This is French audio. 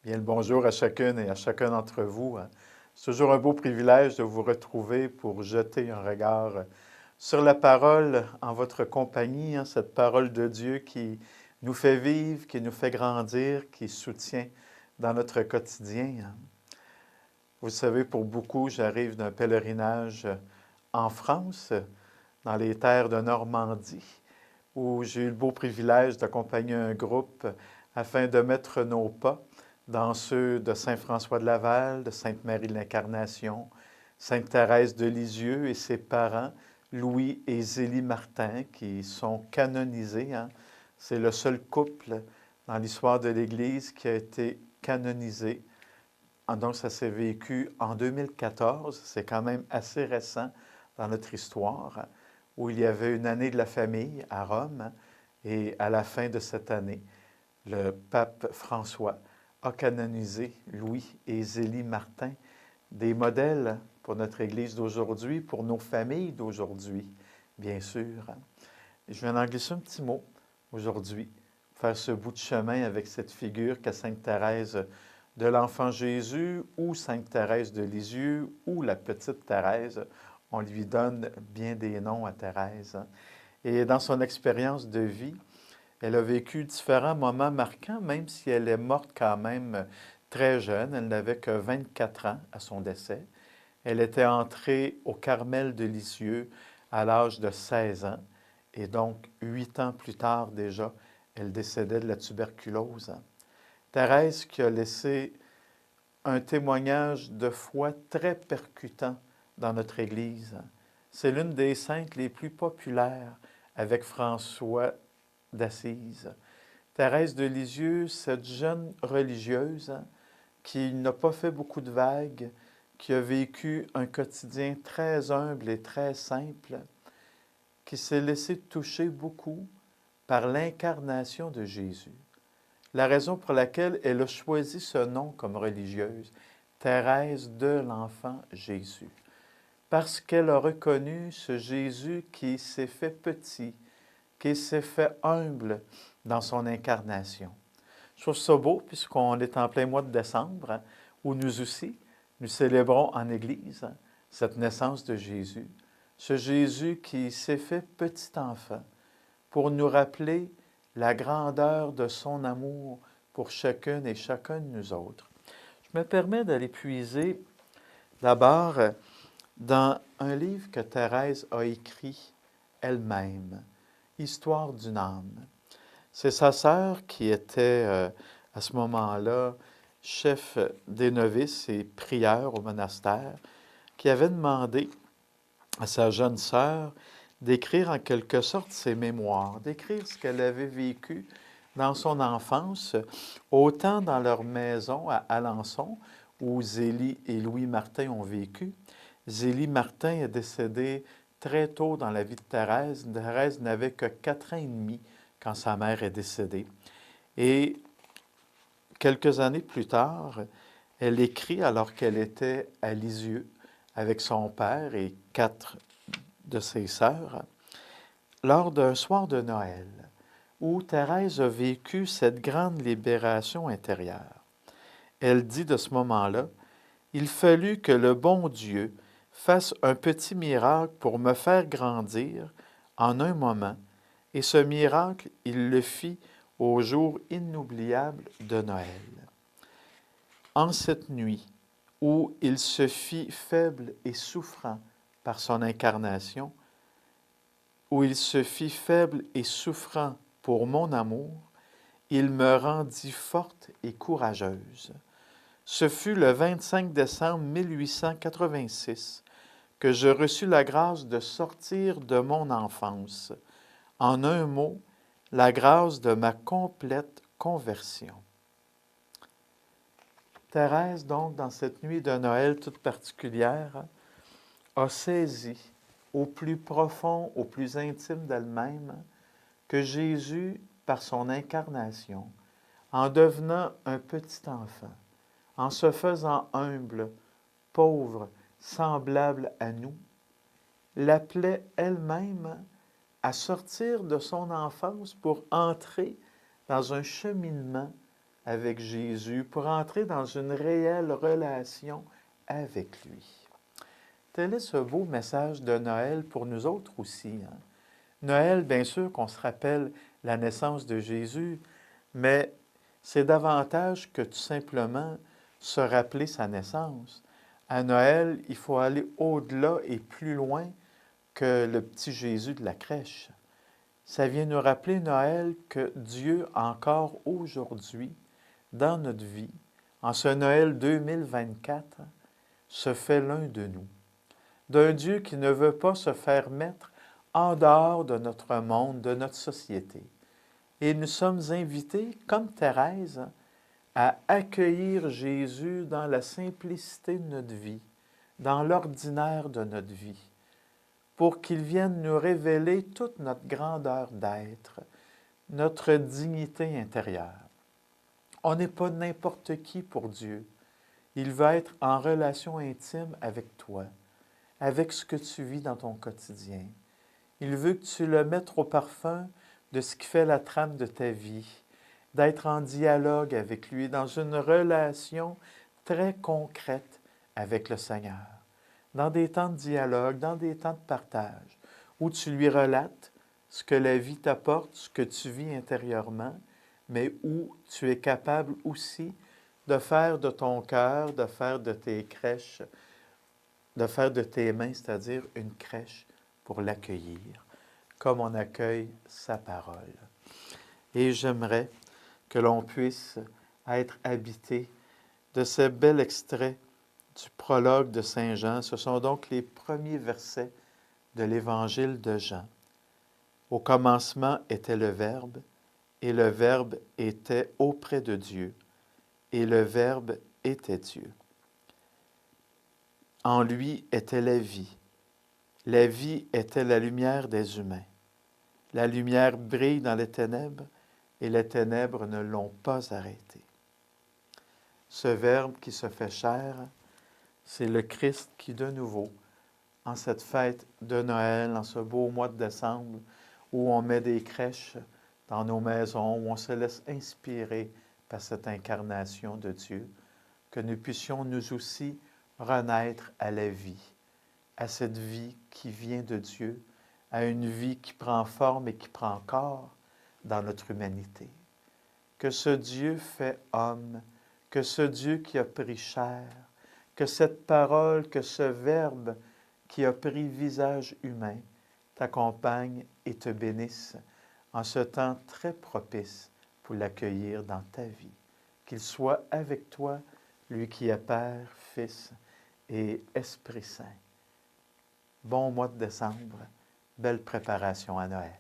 Bien, le bonjour à chacune et à chacun d'entre vous. C'est toujours un beau privilège de vous retrouver pour jeter un regard sur la parole en votre compagnie, cette parole de Dieu qui nous fait vivre, qui nous fait grandir, qui soutient dans notre quotidien. Vous savez, pour beaucoup, j'arrive d'un pèlerinage en France, dans les terres de Normandie, où j'ai eu le beau privilège d'accompagner un groupe afin de mettre nos pas dans ceux de Saint François de Laval, de Sainte Marie de l'Incarnation, Sainte Thérèse de Lisieux et ses parents, Louis et Zélie Martin, qui sont canonisés. C'est le seul couple dans l'histoire de l'Église qui a été canonisé. Donc, ça s'est vécu en 2014. C'est quand même assez récent dans notre histoire, où il y avait une année de la famille à Rome. Et à la fin de cette année, le pape François a canonisé Louis et Zélie Martin, des modèles pour notre Église d'aujourd'hui, pour nos familles d'aujourd'hui, bien sûr. Je viens d'en glisser un petit mot aujourd'hui, faire ce bout de chemin avec cette figure qu'a Sainte Thérèse de l'Enfant Jésus ou Sainte Thérèse de Lisieux ou la petite Thérèse. On lui donne bien des noms à Thérèse. Et dans son expérience de vie, elle a vécu différents moments marquants, même si elle est morte quand même très jeune. Elle n'avait que 24 ans à son décès. Elle était entrée au Carmel de Lisieux à l'âge de 16 ans. Et donc, 8 ans plus tard déjà, elle décédait de la tuberculose. Thérèse qui a laissé un témoignage de foi très percutant dans notre Église. C'est l'une des saintes les plus populaires avec François d'Assise. Thérèse de Lisieux, cette jeune religieuse qui n'a pas fait beaucoup de vagues, qui a vécu un quotidien très humble et très simple, qui s'est laissée toucher beaucoup par l'incarnation de Jésus. La raison pour laquelle elle a choisi ce nom comme religieuse, Thérèse de l'Enfant Jésus, parce qu'elle a reconnu ce Jésus qui s'est fait petit, qui s'est fait humble dans son incarnation. Je trouve ça beau puisqu'on est en plein mois de décembre, où nous aussi, nous célébrons en Église cette naissance de Jésus. Ce Jésus qui s'est fait petit enfant pour nous rappeler la grandeur de son amour pour chacune et chacun de nous autres. Je me permets d'aller puiser d'abord dans un livre que Thérèse a écrit elle-même, Histoire d'une âme. C'est sa sœur qui était à ce moment-là chef des novices et prieur au monastère, qui avait demandé à sa jeune sœur d'écrire en quelque sorte ses mémoires, d'écrire ce qu'elle avait vécu dans son enfance, autant dans leur maison à Alençon, où Zélie et Louis Martin ont vécu. Zélie Martin est décédée très tôt dans la vie de Thérèse. Thérèse n'avait que 4 ans et demi quand sa mère est décédée. Et quelques années plus tard, elle écrit alors qu'elle était à Lisieux avec son père et 4 de ses sœurs, lors d'un soir de Noël, où Thérèse a vécu cette grande libération intérieure. Elle dit de ce moment-là, « Il fallut que le bon Dieu fasse un petit miracle pour me faire grandir en un moment, et ce miracle, il le fit au jour inoubliable de Noël. En cette nuit où il se fit faible et souffrant par son incarnation, où il se fit faible et souffrant pour mon amour, il me rendit forte et courageuse. Ce fut le 25 décembre 1886 que je reçus la grâce de sortir de mon enfance. En un mot, la grâce de ma complète conversion. » Thérèse, donc, dans cette nuit de Noël toute particulière, a saisi au plus profond, au plus intime d'elle-même, que Jésus, par son incarnation, en devenant un petit enfant, en se faisant humble, pauvre, semblable à nous, l'appelait elle-même à sortir de son enfance pour entrer dans un cheminement avec Jésus, pour entrer dans une réelle relation avec lui. Tel est ce beau message de Noël pour nous autres aussi. Noël, bien sûr qu'on se rappelle la naissance de Jésus, mais c'est davantage que tout simplement se rappeler sa naissance. À Noël, il faut aller au-delà et plus loin que le petit Jésus de la crèche. Ça vient nous rappeler, Noël, que Dieu, encore aujourd'hui, dans notre vie, en ce Noël 2024, se fait l'un de nous. D'un Dieu qui ne veut pas se faire mettre en dehors de notre monde, de notre société. Et nous sommes invités, comme Thérèse, à accueillir Jésus dans la simplicité de notre vie, dans l'ordinaire de notre vie, pour qu'il vienne nous révéler toute notre grandeur d'être, notre dignité intérieure. On n'est pas n'importe qui pour Dieu. Il veut être en relation intime avec toi, avec ce que tu vis dans ton quotidien. Il veut que tu le mettes au parfum de ce qui fait la trame de ta vie, d'être en dialogue avec lui, dans une relation très concrète avec le Seigneur, dans des temps de dialogue, dans des temps de partage, où tu lui relates ce que la vie t'apporte, ce que tu vis intérieurement, mais où tu es capable aussi de faire de ton cœur, de faire de tes crèches, de faire de tes mains, c'est-à-dire une crèche pour l'accueillir, comme on accueille sa parole. Et j'aimerais que l'on puisse être habité de ce bel extrait du prologue de Saint Jean. Ce sont donc les premiers versets de l'Évangile de Jean. Au commencement était le Verbe, et le Verbe était auprès de Dieu, et le Verbe était Dieu. En lui était la vie. La vie était la lumière des humains. La lumière brille dans les ténèbres, et les ténèbres ne l'ont pas arrêté. Ce Verbe qui se fait chair, c'est le Christ qui, de nouveau, en cette fête de Noël, en ce beau mois de décembre, où on met des crèches dans nos maisons, où on se laisse inspirer par cette incarnation de Dieu, que nous puissions nous aussi renaître à la vie, à cette vie qui vient de Dieu, à une vie qui prend forme et qui prend corps dans notre humanité. Que ce Dieu fait homme, que ce Dieu qui a pris chair, que cette parole, que ce Verbe qui a pris visage humain t'accompagne et te bénisse en ce temps très propice pour l'accueillir dans ta vie. Qu'il soit avec toi, lui qui est Père, Fils et Esprit Saint. Bon mois de décembre, belle préparation à Noël.